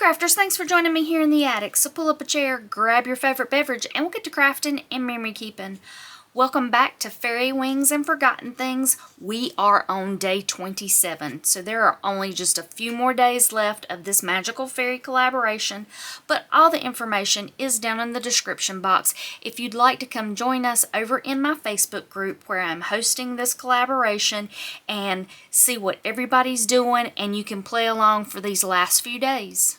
crafters, thanks for joining me here in the attic. So pull up a chair, grab your favorite beverage, and we'll get to crafting and memory keeping. Welcome back to Fairy Wings and Forgotten Things. We are on day 27, so there are only just a few more days left of this magical fairy collaboration, but all the information is down in the description box if you'd like to come join us over in my Facebook group where I'm hosting this collaboration and see what everybody's doing, and you can play along for these last few days.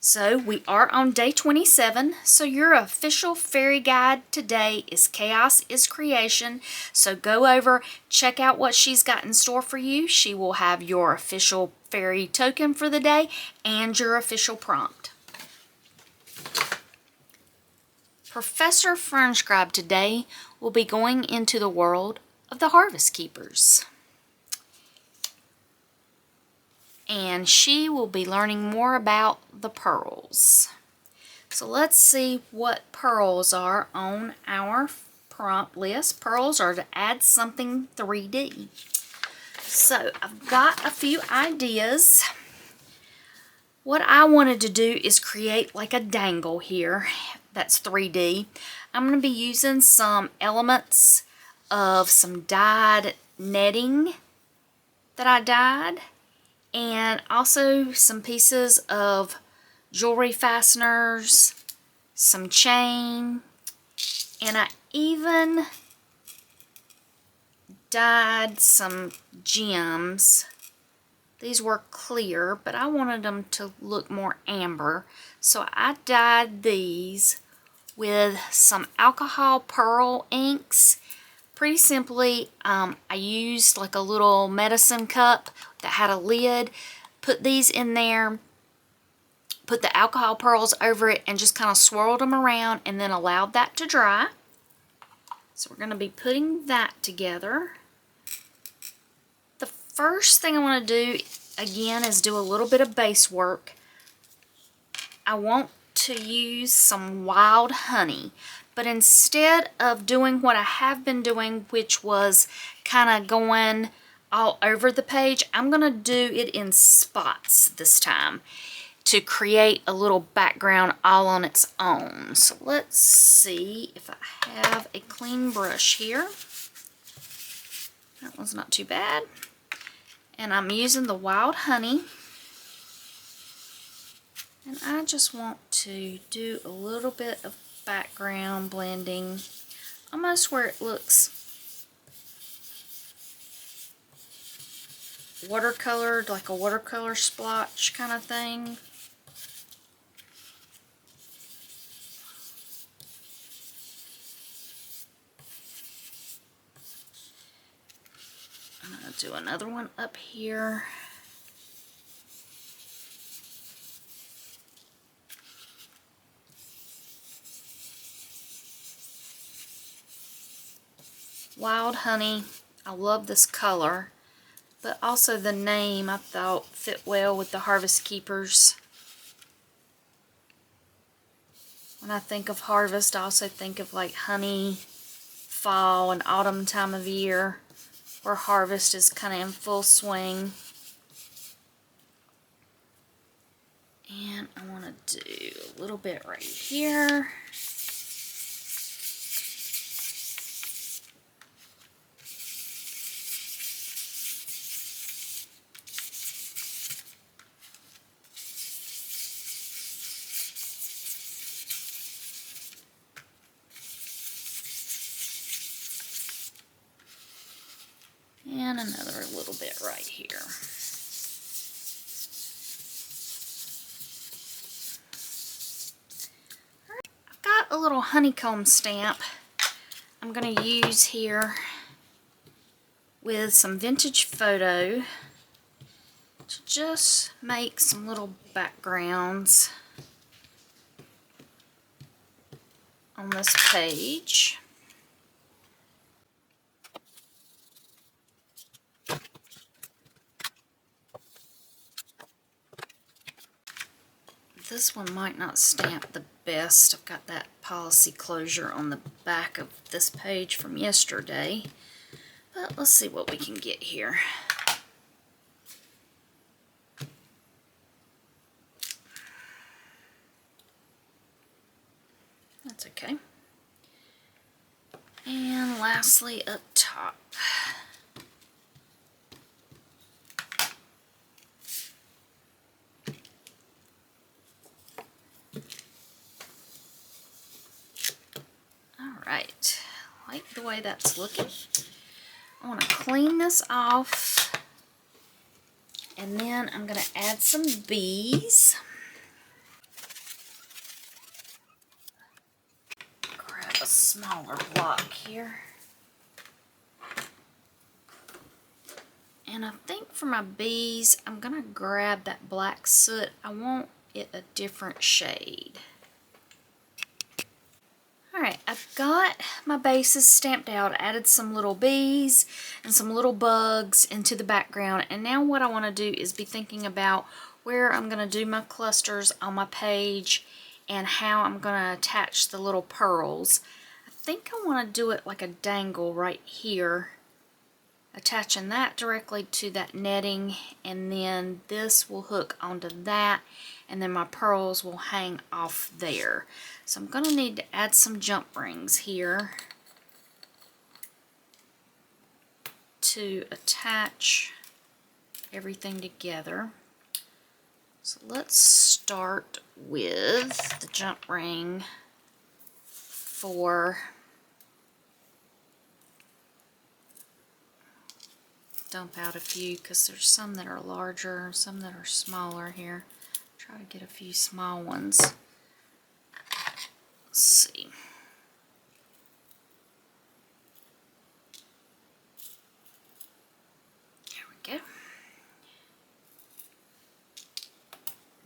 So we are on day 27, so your official fairy guide today is Chaos is Creation. So go over, check out what she's got in store for you. She will have your official fairy token for the day and your official prompt. Professor Fernscribe today will be going into the world of the Harvest Keepers. And she will be learning more about the pearls. So let's see what pearls are on our prompt list. Pearls are to add something 3D. So I've got a few ideas. What I wanted to do is create like a dangle here that's 3D. I'm going to be using some elements of some dyed netting that I dyed, and also some pieces of jewelry fasteners, some chain, and I even dyed some gems. These were clear, but I wanted them to look more amber, so I dyed these with some alcohol pearl inks. Pretty simply, I used like a little medicine cup that had a lid, put these in there, put the alcohol pearls over it, and just kind of swirled them around and then allowed that to dry. So we're going to be putting that together. The first thing I want to do again is do a little bit of base work. I want to use some wild honey, but instead of doing what I have been doing, which was kind of going all over the page, I'm going to do it in spots this time to create a little background all on its own. So let's see if I have a clean brush here. That one's not too bad. And I'm using the wild honey. And I just want to do a little bit of background blending, almost where it looks watercolored, like a watercolor splotch kind of thing. I'm going to do another one up here. Wild honey, I love this color, but also the name I thought fit well with the Harvest Keepers. When I think of harvest, I also think of like honey, fall and autumn time of year, where harvest is kind of in full swing. And I want to do a little bit right here. And another little bit right here. I've got a little honeycomb stamp I'm going to use here with some vintage photo to just make some little backgrounds on this page. This one might not stamp the best. I've got that policy closure on the back of this page from yesterday. But let's see what we can get here. That's okay. And lastly, up top. Alright, like the way that's looking. I want to clean this off, and then I'm going to add some bees. Grab a smaller block here. And I think for my bees, I'm going to grab that black soot. I want it a different shade. Alright, I've got my bases stamped out, added some little bees and some little bugs into the background, and now what I want to do is be thinking about where I'm going to do my clusters on my page and how I'm going to attach the little pearls. I think I want to do it like a dangle right here, attaching that directly to that netting, and then this will hook onto that, and then my pearls will hang off there. So I'm going to need to add some jump rings here to attach everything together. So let's start with the jump ring for dump out a few, because there's some that are larger, some that are smaller here. Try to get a few small ones. Let's see. There we go.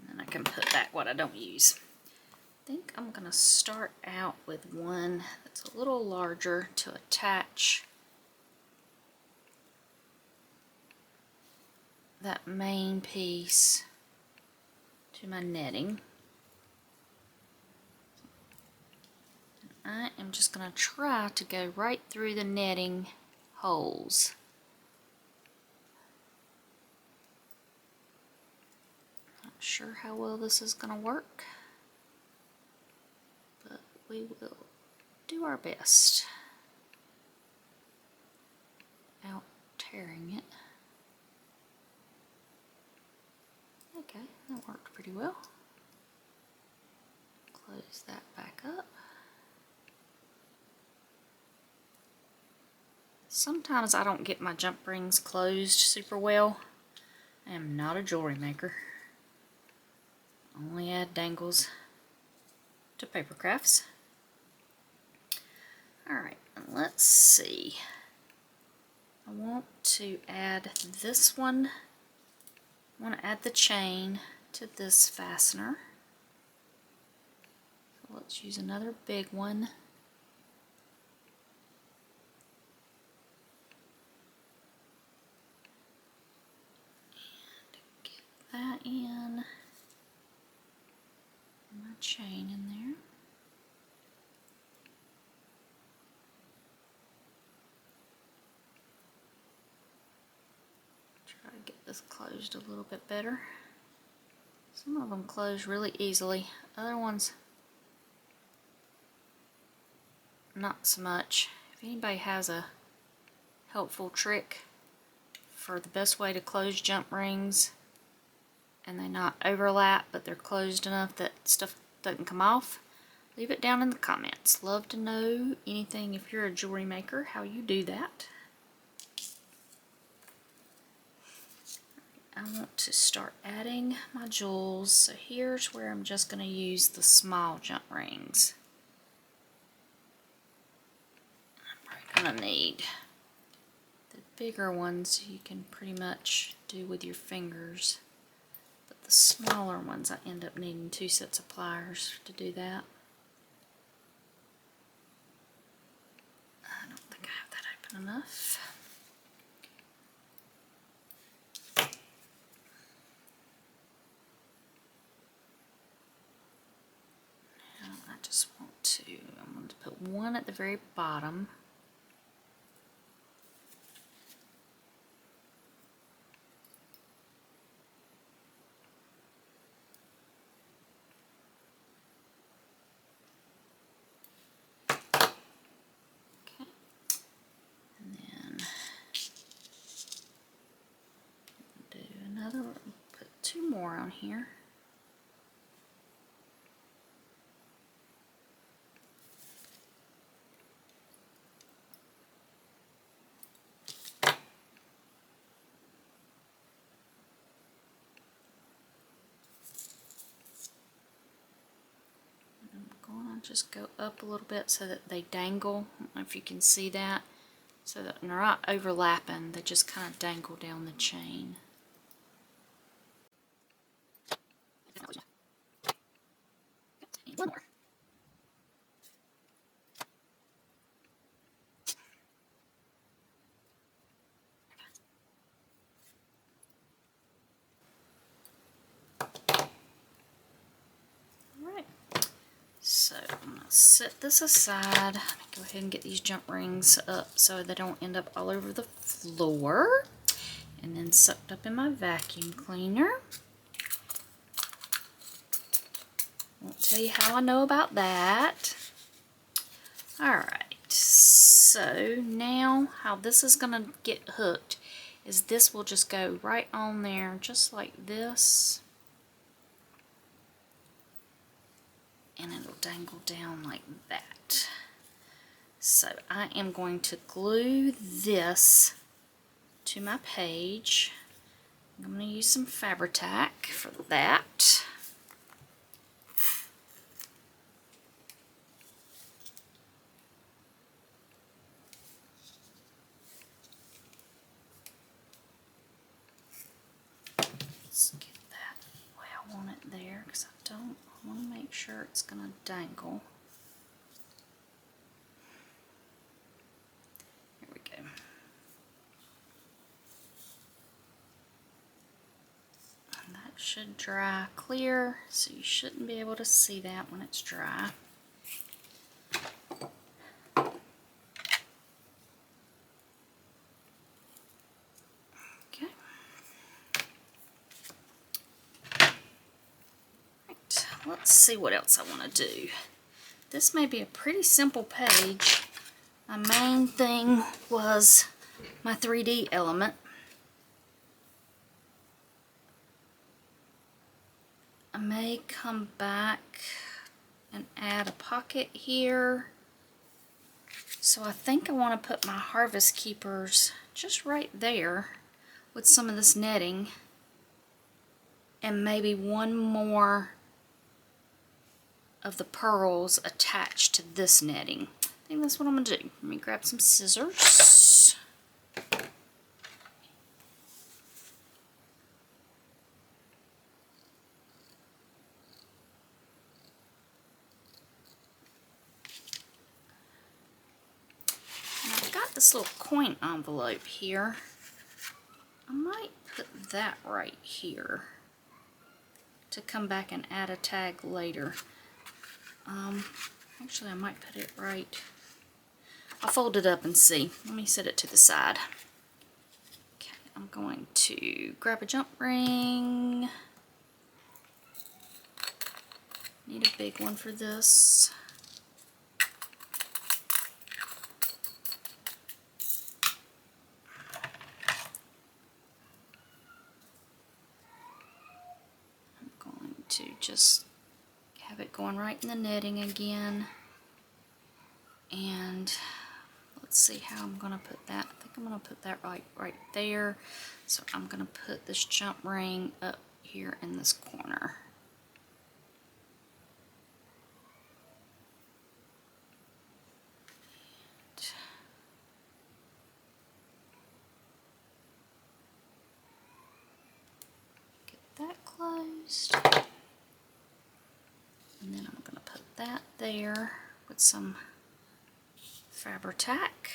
And then I can put back what I don't use. I think I'm going to start out with one that's a little larger to attach that main piece to my netting. I am just going to try to go right through the netting holes. Not sure how well this is going to work, but we will do our best without tearing it. Okay, that worked pretty well. Close that back up. Sometimes I don't get my jump rings closed super well. I am not a jewelry maker. Only add dangles to paper crafts. Alright, let's see. I want to add this one. I want to add the chain to this fastener. So let's use another big one. And get that in. My chain in there. Try to get this closed a little bit better. Some of them close really easily, other ones not so much. If anybody has a helpful trick for the best way to close jump rings and they not overlap but they're closed enough that stuff doesn't come off, leave it down in the comments. Love to know anything, if you're a jewelry maker, how you do that. I want to start adding my jewels, so here's where I'm just going to use the small jump rings. I'm probably going to need the bigger ones you can pretty much do with your fingers, but the smaller ones I end up needing 2 sets of pliers to do that. I don't think I have that open enough. I'm going to put one at the very bottom. 2 more on here. Just go up a little bit so that they dangle. I don't know if you can see that. So that they're not overlapping, they just kind of dangle down the chain. One more. Alright. So I'm going to set this aside. Go ahead and get these jump rings up so they don't end up all over the floor. And then sucked up in my vacuum cleaner. Won't tell you how I know about that. Alright, so now how this is going to get hooked is this will just go right on there just like this. And it'll dangle down like that. So I am going to glue this to my page. I'm going to use some Fabri-Tac for that. Let's get that the way I want it there because I want to make sure it's going to dangle. Here we go. And that should dry clear, so you shouldn't be able to see that when it's dry. Let's see what else I want to do. This may be a pretty simple page. My main thing was my 3D element. I may come back and add a pocket here. So I think I want to put my harvest keepers just right there with some of this netting. And maybe one more of the pearls attached to this netting. I think that's what I'm going to do. Let me grab some scissors. And I've got this little coin envelope here. I might put that right here to come back and add a tag later. Actually, I might put it right. I'll fold it up and see. Let me set it to the side. Okay, I'm going to grab a jump ring. Need a big one for this. I'm going to just have it going right in the netting again. And let's see how I'm going to put that. I think I'm going to put that right there. So I'm going to put this jump ring up here in this corner. Get that closed. And then I'm going to put that there with some Fabri-Tac.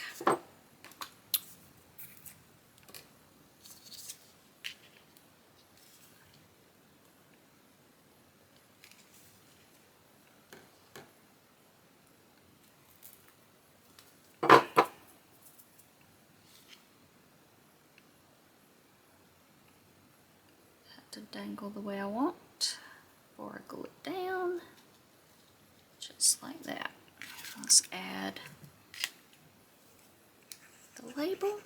To dangle the way I want before I glue it down, just like that. Let's add the label.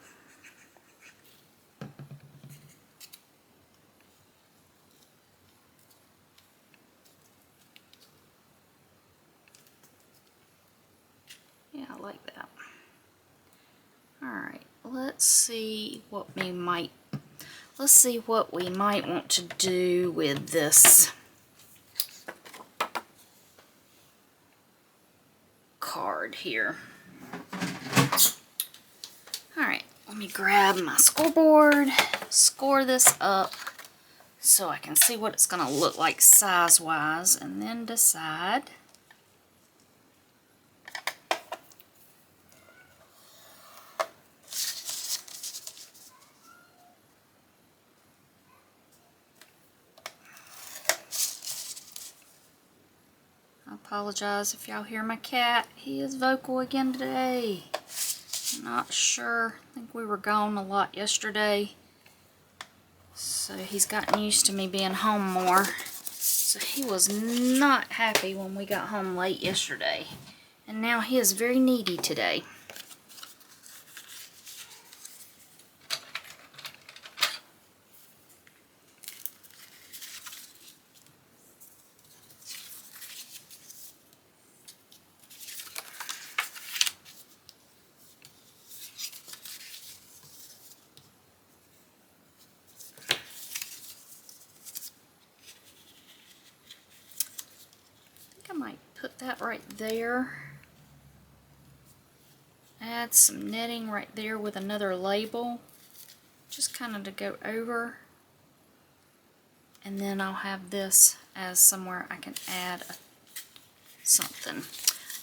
like that. Alright, let's see what we might want to do with this card here. Alright, let me grab my scoreboard, score this up so I can see what it's going to look like size-wise, and then decide. I apologize if y'all hear my cat. He is vocal again today. Not sure. I think we were gone a lot yesterday. So he's gotten used to me being home more. So he was not happy when we got home late yesterday. And now he is very needy today. I might put that right there. Add some netting right there with another label, just kind of to go over. And then I'll have this as somewhere I can add something.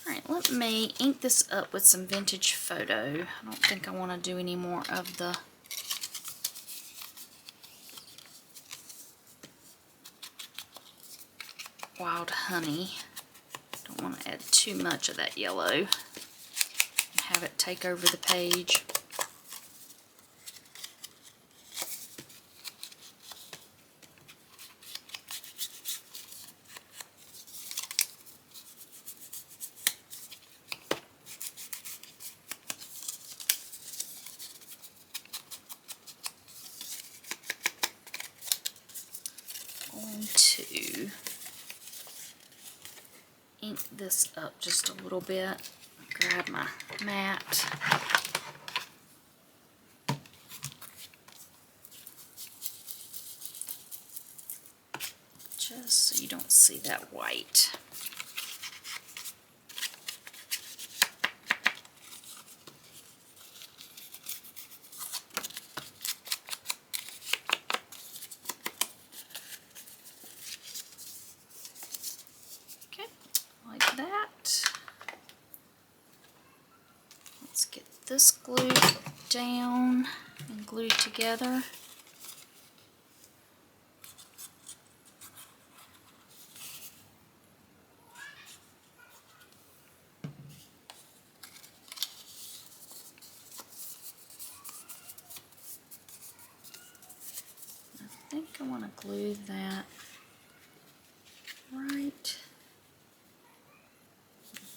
Alright, let me ink this up with some vintage photo. I don't think I want to do any more of the wild honey. Don't want to add too much of that yellow and have it take over the page. Going to ink this up just a little bit. Grab my mat. Just so you don't see that white. This glued down and glued together. I think I want to glue that right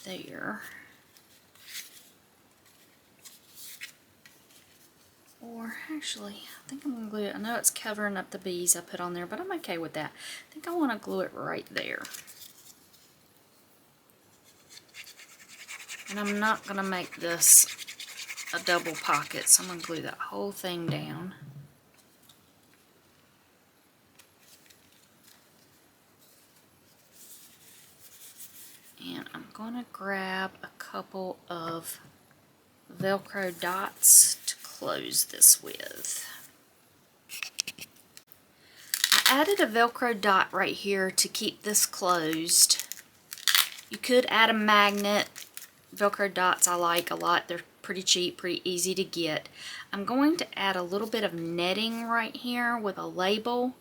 there. Or actually, I think I'm going to glue it. I know it's covering up the bees I put on there, but I'm okay with that. I think I want to glue it right there. And I'm not going to make this a double pocket, so I'm going to glue that whole thing down. And I'm going to grab a couple of Velcro dots to close this with. I added a Velcro dot right here to keep this closed. You could add a magnet. Velcro dots I like a lot. They're pretty cheap, pretty easy to get. I'm going to add a little bit of netting right here with a label.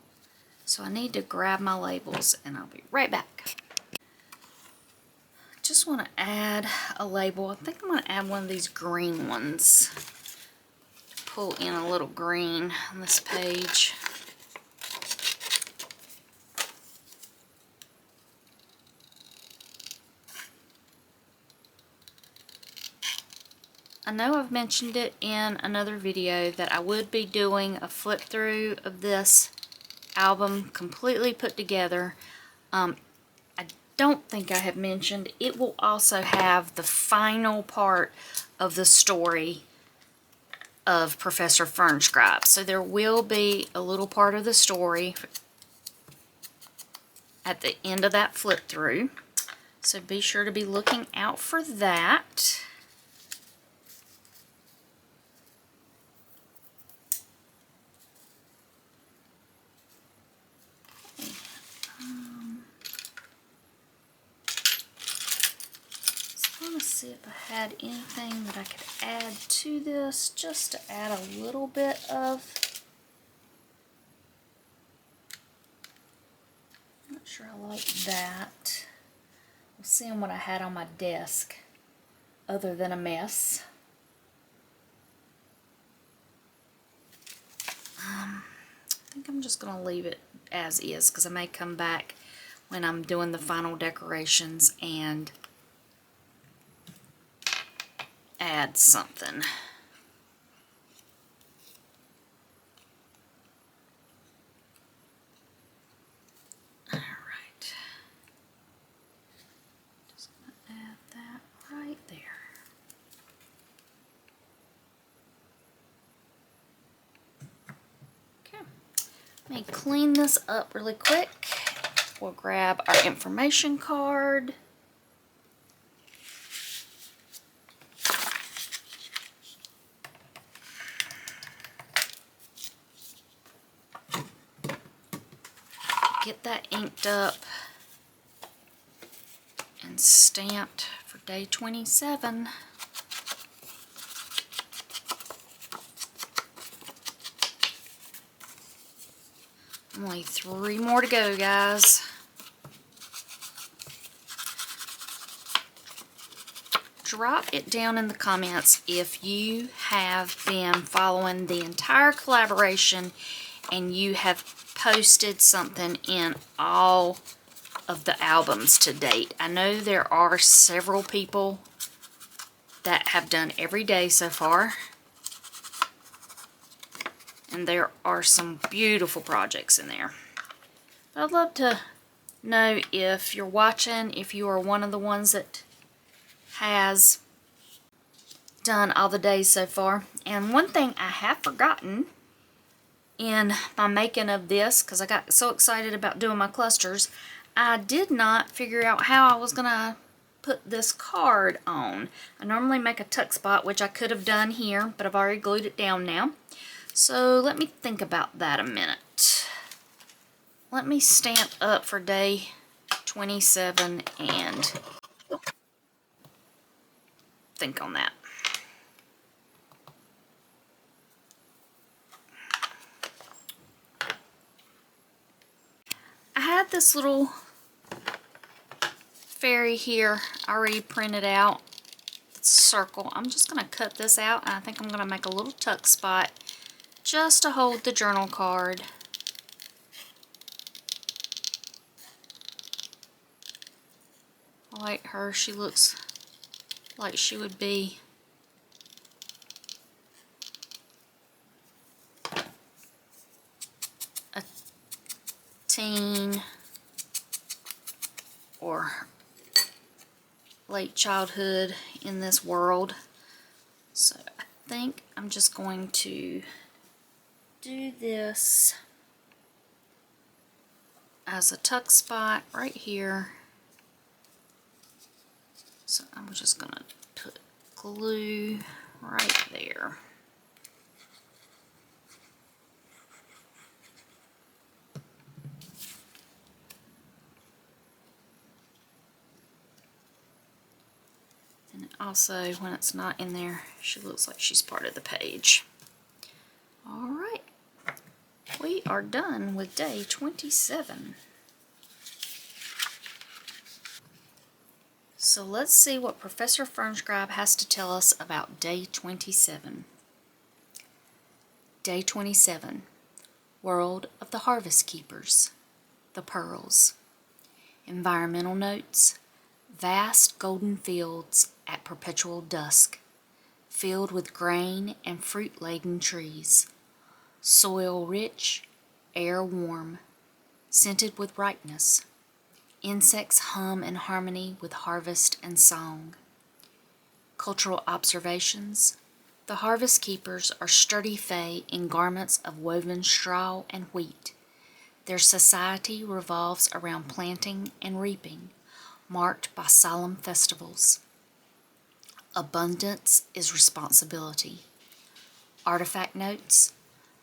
So I need to grab my labels and I'll be right back. Just want to add a label. I think I'm going to add one of these green ones. Pull in a little green on this page. I know I've mentioned it in another video that I would be doing a flip through of this album completely put together. I don't think I have mentioned, it will also have the final part of the story of Professor Fernscribe. So there will be a little part of the story at the end of that flip through. So be sure to be looking out for that. I want to see if I had anything that I could add to this, just to add a little bit of, I'm not sure I like that. I'm seeing what I had on my desk other than a mess. I think I'm just going to leave it as is, because I may come back when I'm doing the final decorations and add something. Alright. Just going to add that right there. Okay. Let me clean this up really quick. We'll grab our information card. Get that inked up and stamped for day 27. Only 3 more to go, guys. Drop it down in the comments if you have been following the entire collaboration and you have posted something in all of the albums to date. I know there are several people that have done every day so far, and there are some beautiful projects in there. I'd love to know if you're watching, if you are one of the ones that has done all the days so far. And one thing I have forgotten in my making of this, because I got so excited about doing my clusters, I did not figure out how I was gonna put this card on. I normally make a tuck spot, which I could have done here, but I've already glued it down now. So let me think about that a minute. Let me stamp up for day 27 and think on that. I had this little fairy here already printed out. It's a circle. I'm just going to cut this out, and I think I'm going to make a little tuck spot just to hold the journal card. I like her. She looks like she would be a teen or late childhood in this world. So I think I'm just going to do this as a tuck spot right here. So I'm just going to put glue right there. And also, when it's not in there, she looks like she's part of the page. Alright, we are done with day 27. So let's see what Professor Fernscribe has to tell us about day 27. Day 27, World of the Harvest Keepers, the Pearls. Environmental notes: vast golden fields at perpetual dusk, filled with grain and fruit-laden trees. Soil rich, air warm, scented with ripeness. Insects hum in harmony with harvest and song. Cultural observations. The harvest keepers are sturdy fae in garments of woven straw and wheat. Their society revolves around planting and reaping, marked by solemn festivals. Abundance is responsibility. Artifact notes.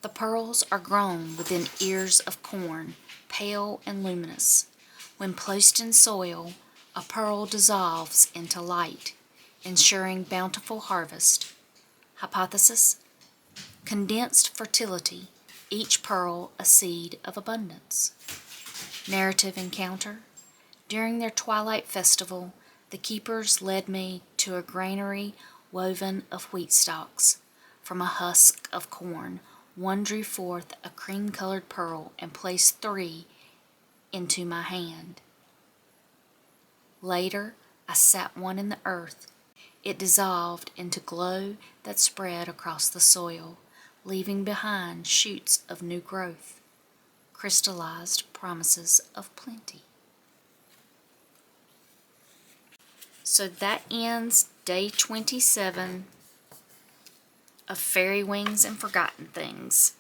The pearls are grown within ears of corn, pale and luminous. When placed in soil, a pearl dissolves into light, ensuring bountiful harvest. Hypothesis. Condensed fertility, each pearl a seed of abundance. Narrative encounter. During their twilight festival, the keepers led me to a granary woven of wheat stalks. From a husk of corn, one drew forth a cream-colored pearl and placed 3 into my hand. Later, I sat one in the earth. It dissolved into glow that spread across the soil, leaving behind shoots of new growth, crystallized promises of plenty. So that ends day 27 of Fairy Wings and Forgotten Things.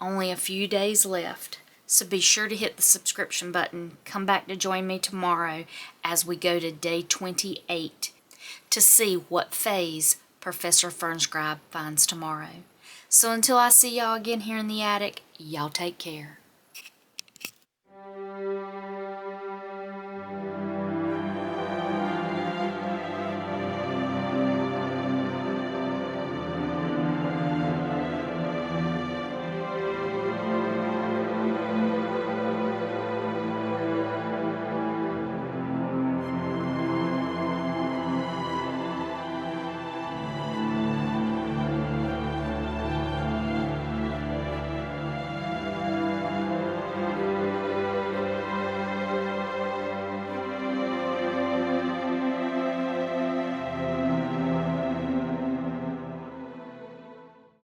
Only a few days left, so be sure to hit the subscription button. Come back to join me tomorrow as we go to day 28 to see what phase Professor Fernscribe finds tomorrow. So until I see y'all again here in the attic, y'all take care.